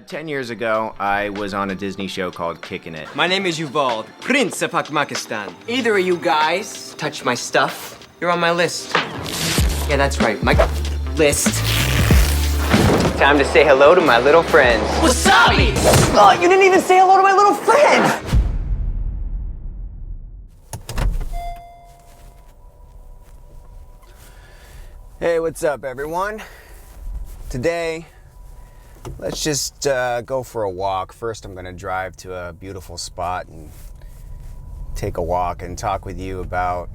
10 years ago, I was on a Disney show called Kickin' It. My name is Yuval, Prince of Pakistan. Either of you guys touch my stuff, you're on my list. Yeah, that's right, my list. Time to say hello to my little friends. Wasabi! Oh, you didn't even say hello to my little friends! Hey, what's up, everyone? Today, let's just go for a walk. First, I'm going to drive to a beautiful spot and take a walk and talk with you about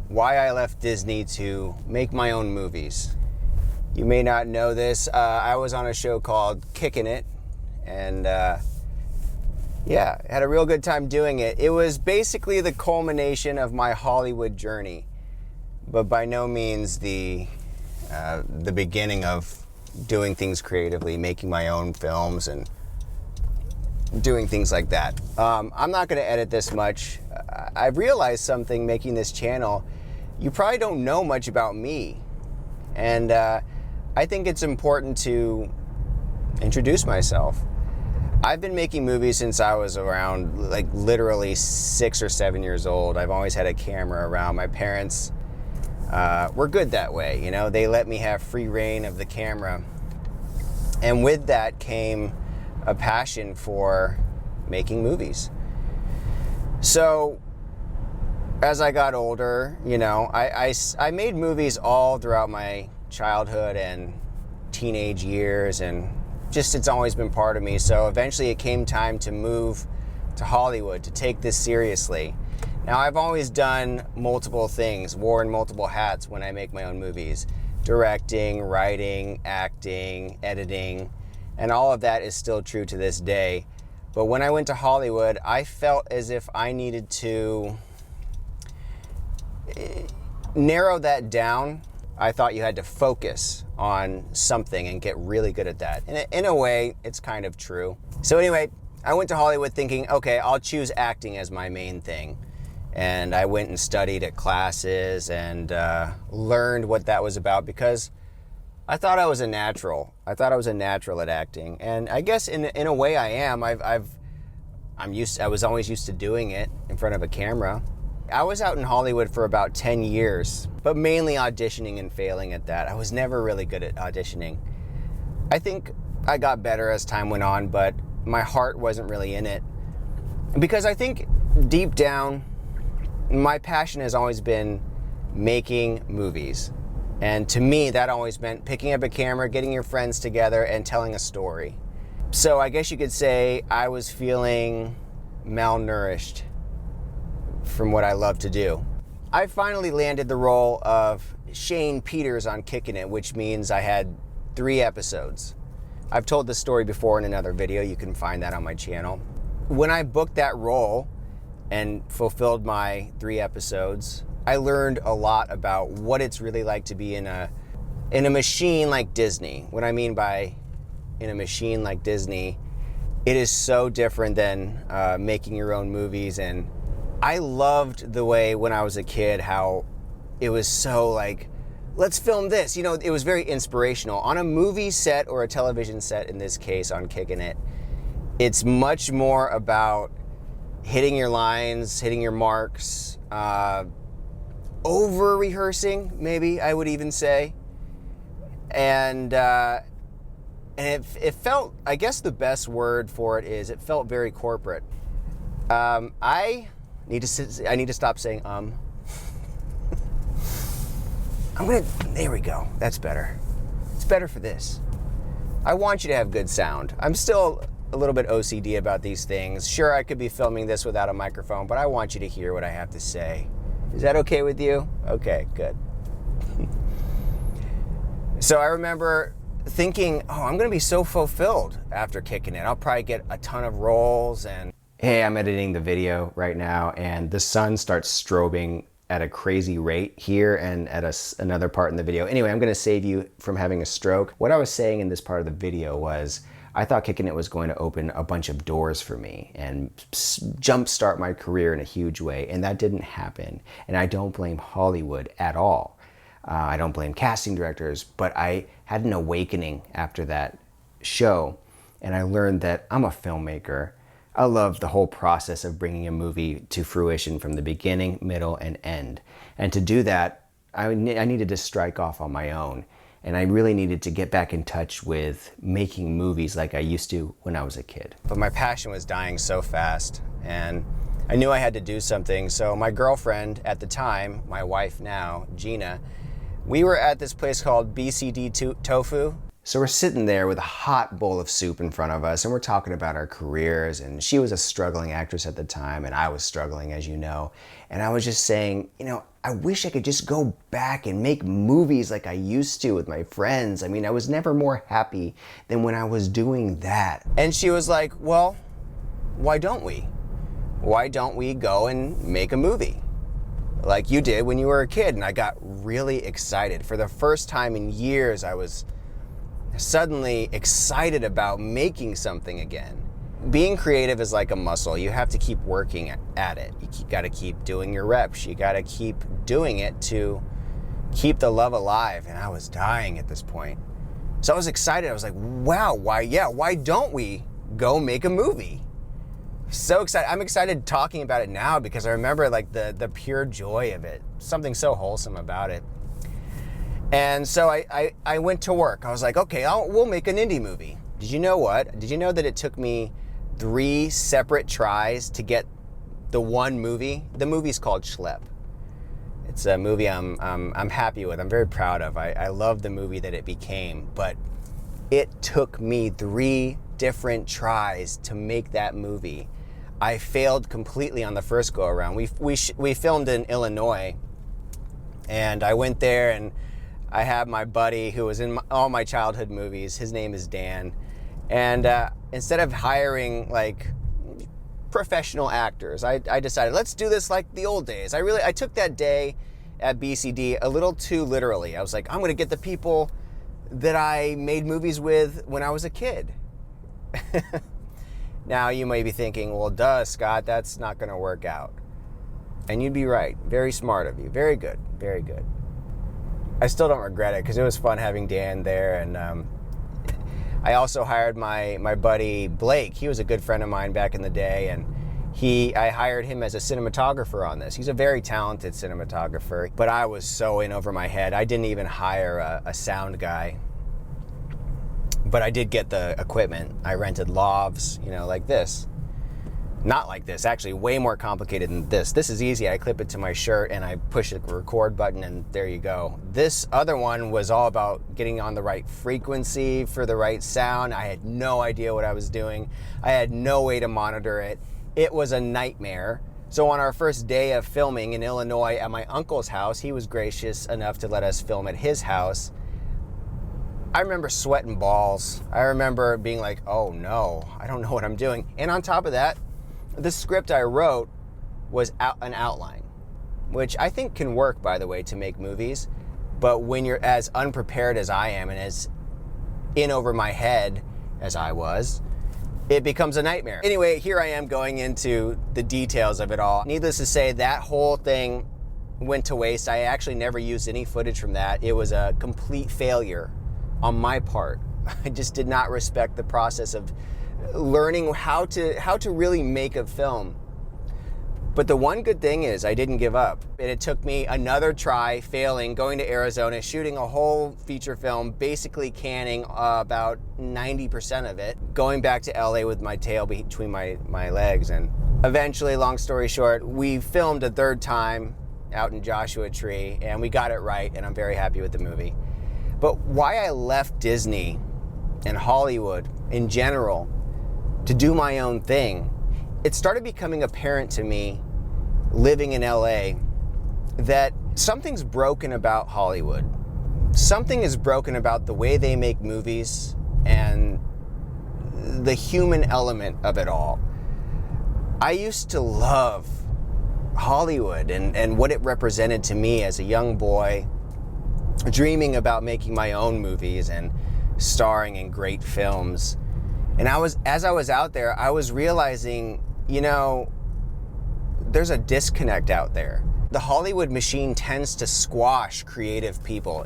why I left Disney to make my own movies. You may not know this. I was on a show called Kickin' It, and yeah, had a real good time doing it. It was basically the culmination of my Hollywood journey, but by no means the beginning of doing things creatively, making my own films and doing things like that. I'm not going to edit this much. I've realized something making this channel. You probably don't know much about me. And I think it's important to introduce myself. I've been making movies since I was around, like, literally 6 or 7 years old. I've always had a camera around. My parents were good that way, you know. They let me have free reign of the camera. And with that came a passion for making movies. So as I got older, you know, I made movies all throughout my childhood and teenage years, and just it's always been part of me. So eventually it came time to move to Hollywood, to take this seriously. Now, I've always done multiple things, worn multiple hats when I make my own movies. Directing, writing, acting, editing, and all of that is still true to this day. But when I went to Hollywood, I felt as if I needed to narrow that down. I thought you had to focus on something and get really good at that. And in a way, it's kind of true. So anyway, I went to Hollywood thinking, okay, I'll choose acting as my main thing. And I went and studied at classes and learned what that was about, because I thought I was a natural. I thought I was a natural at acting. And I guess in a way I am. I was always used to doing it in front of a camera. I was out in Hollywood for about 10 years, but mainly auditioning and failing at that. I was never really good at auditioning. I think I got better as time went on, but my heart wasn't really in it. Because I think deep down, my passion has always been making movies. And to me, that always meant picking up a camera, getting your friends together, and telling a story. So I guess you could say I was feeling malnourished from what I love to do. I finally landed the role of Shane Peters on Kickin' It, which means I had 3 episodes. I've told this story before in another video. You can find that on my channel. When I booked that role and fulfilled my 3 episodes, I learned a lot about what it's really like to be in a machine like Disney. What I mean by in a machine like Disney, it is so different than making your own movies. And I loved the way when I was a kid how it was so like, let's film this. You know, it was very inspirational. On a movie set, or a television set in this case on Kickin' It, it's much more about hitting your lines, hitting your marks, over-rehearsing, maybe I would even say. And it felt, I guess the best word for it is, it felt very corporate. I need to stop saying there we go, that's better. It's better for this. I want you to have good sound. I'm still a little bit OCD about these things. Sure, I could be filming this without a microphone, but I want you to hear what I have to say. Is that okay with you? Okay, good. So I remember thinking, oh, I'm gonna be so fulfilled after Kickin' It. I'll probably get a ton of roles. And hey, I'm editing the video right now, and the sun starts strobing at a crazy rate here and at another part in the video. Anyway, I'm gonna save you from having a stroke. What I was saying in this part of the video was, I thought Kickin' It was going to open a bunch of doors for me and jumpstart my career in a huge way, and that didn't happen. And I don't blame Hollywood at all. I don't blame casting directors, but I had an awakening after that show. and I learned that I'm a filmmaker. I love the whole process of bringing a movie to fruition from the beginning, middle, and end. And to do that, I needed to strike off on my own. And I really needed to get back in touch with making movies like I used to when I was a kid. But my passion was dying so fast, and I knew I had to do something. So my girlfriend at the time, my wife now, Gina, we were at this place called BCD Tofu. So we're sitting there with a hot bowl of soup in front of us, and we're talking about our careers, and she was a struggling actress at the time, and I was struggling, as you know. And I was just saying, you know, I wish I could just go back and make movies like I used to with my friends. I mean, I was never more happy than when I was doing that. And she was like, well, why don't we? Why don't we go and make a movie like you did when you were a kid? And I got really excited. For the first time in years, I was suddenly excited about making something again. Being creative is like a muscle. You have to keep working at it. You got to keep doing your reps. You got to keep doing it to keep the love alive. And I was dying at this point. So I was excited. I was like, wow, why don't we go make a movie? So excited. I'm excited talking about it now because I remember like the pure joy of it. Something so wholesome about it. And so I went to work. I was like, okay, we'll make an indie movie. Did you know what? Did you know that it took me 3 separate tries to get the one movie? The movie's called Schlep. It's a movie I'm happy with. I'm very proud of. I love the movie that it became, but it took me 3 different tries to make that movie. I failed completely on the first go around. We filmed in Illinois, and I went there and I had my buddy who was in all my childhood movies. His name is Dan. And instead of hiring like professional actors, I decided, let's do this like the old days. I took that day at BCD a little too literally. I was like, I'm gonna get the people that I made movies with when I was a kid. Now you may be thinking, well, duh, Scott, that's not gonna work out. And you'd be right. Very smart of you. Very good, very good. I still don't regret it because it was fun having Dan there, and I also hired my buddy Blake. He was a good friend of mine back in the day, and I hired him as a cinematographer on this. He's a very talented cinematographer, but I was so in over my head. I didn't even hire a sound guy, but I did get the equipment. I rented lavs, like this. Not like this, actually way more complicated than this. This is easy. I clip it to my shirt and I push the record button and there you go. This other one was all about getting on the right frequency for the right sound. I had no idea what I was doing. I had no way to monitor it. It was a nightmare. So on our first day of filming in Illinois at my uncle's house, he was gracious enough to let us film at his house. I remember sweating balls. I remember being like, oh no, I don't know what I'm doing. And on top of that, the script I wrote was an outline, which I think can work, by the way, to make movies. But when you're as unprepared as I am and as in over my head as I was, it becomes a nightmare. Anyway, here I am going into the details of it all. Needless to say, that whole thing went to waste. I actually never used any footage from that. It was a complete failure on my part. I just did not respect the process of learning how to really make a film. But the one good thing is I didn't give up. And it took me another try, failing, going to Arizona, shooting a whole feature film, basically canning about 90% of it, going back to LA with my tail between my legs. And eventually, long story short, we filmed a third time out in Joshua Tree, and we got it right, and I'm very happy with the movie. But why I left Disney and Hollywood in general to do my own thing, it started becoming apparent to me living in LA that something's broken about Hollywood. Something is broken about the way they make movies and the human element of it all. I used to love Hollywood and what it represented to me as a young boy, dreaming about making my own movies and starring in great films. And as I was out there, I was realizing, there's a disconnect out there. The Hollywood machine tends to squash creative people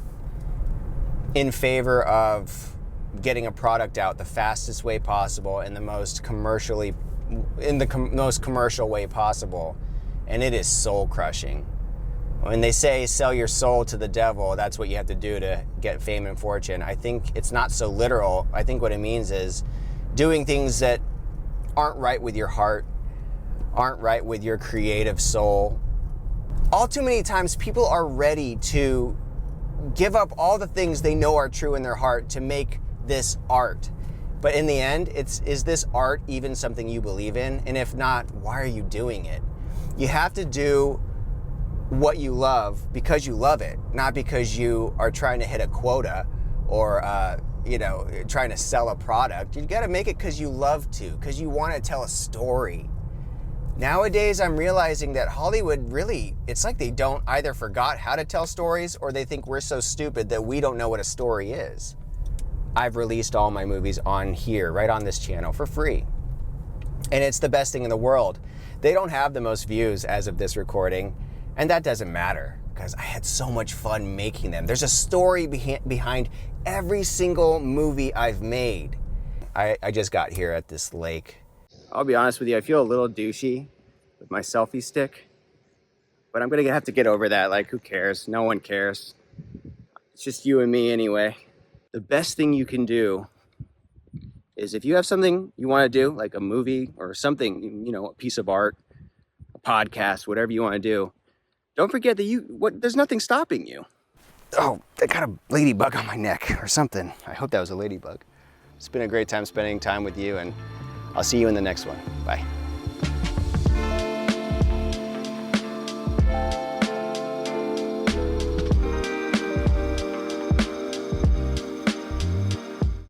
in favor of getting a product out the fastest way possible in the most commercial way possible, and it is soul crushing. When they say sell your soul to the devil, that's what you have to do to get fame and fortune. I think it's not so literal. I think what it means is doing things that aren't right with your heart, aren't right with your creative soul. All too many times people are ready to give up all the things they know are true in their heart to make this art. But in the end, is this art even something you believe in? And if not, why are you doing it? You have to do what you love because you love it, not because you are trying to hit a quota or trying to sell a product. You got to make it because you love to, because you want to tell a story. Nowadays, I'm realizing that Hollywood really, it's like they don't either forgot how to tell stories or they think we're so stupid that we don't know what a story is. I've released all my movies on here, right on this channel for free. And it's the best thing in the world. They don't have the most views as of this recording, and that doesn't matter because I had so much fun making them. There's a story behind every single movie I've made. I just got here at this lake. I'll be honest with you, I feel a little douchey with my selfie stick, but I'm gonna have to get over that. Like, who cares? No one cares. It's just you and me anyway. The best thing you can do is if you have something you wanna do, like a movie or something, a piece of art, a podcast, whatever you wanna do, don't forget that there's nothing stopping you. Oh, I got a ladybug on my neck or something. I hope that was a ladybug. It's been a great time spending time with you, and I'll see you in the next one. Bye.